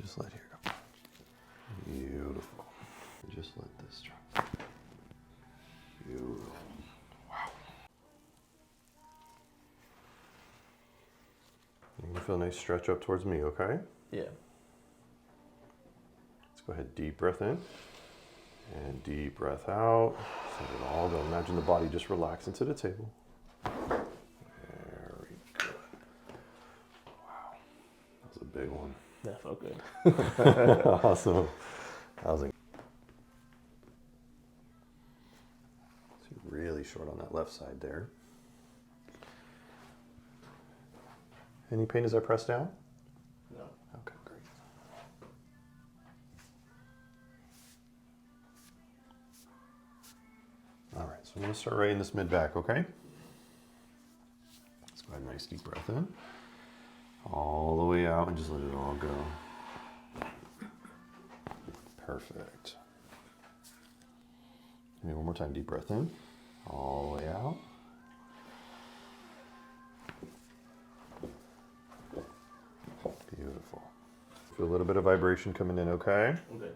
Just let here go. Beautiful. Just let this drop. Beautiful. Wow. You're gonna feel a nice stretch up towards me, okay? Yeah. Let's go ahead, deep breath in. And deep breath out. Let it all go. Imagine the body just relax into the table. Very good. Wow. That was a big one. That felt good. Awesome. Housing. So you're really short on that left side there. Any pain as I press down? No. Okay, great. All right, so I'm going to start right in this mid back, okay? Let's go ahead, nice deep breath in. All the way out and just let it all go. Perfect. Give me one more time, deep breath in. All the way out. Beautiful. Feel a little bit of vibration coming in, okay? Okay.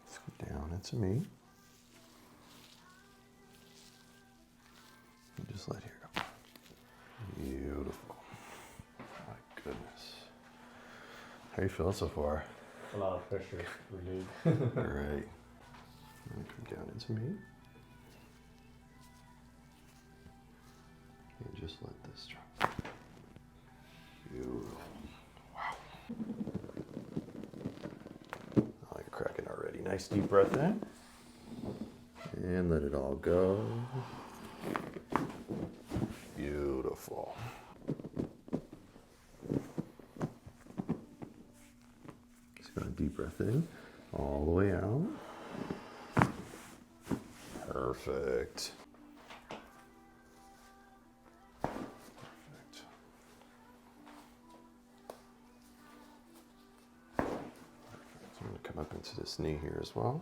Let's go down into me. And just let here go. Beautiful. My goodness. How you feeling so far? A lot of pressure relieved. All right. And come down into me. And just let this drop. Beautiful. Wow. Oh, you're cracking already. Nice deep breath in. And let it all go. Beautiful. Just got a deep breath in. All the way out. Perfect. Perfect. So I'm going to come up into this knee here as well.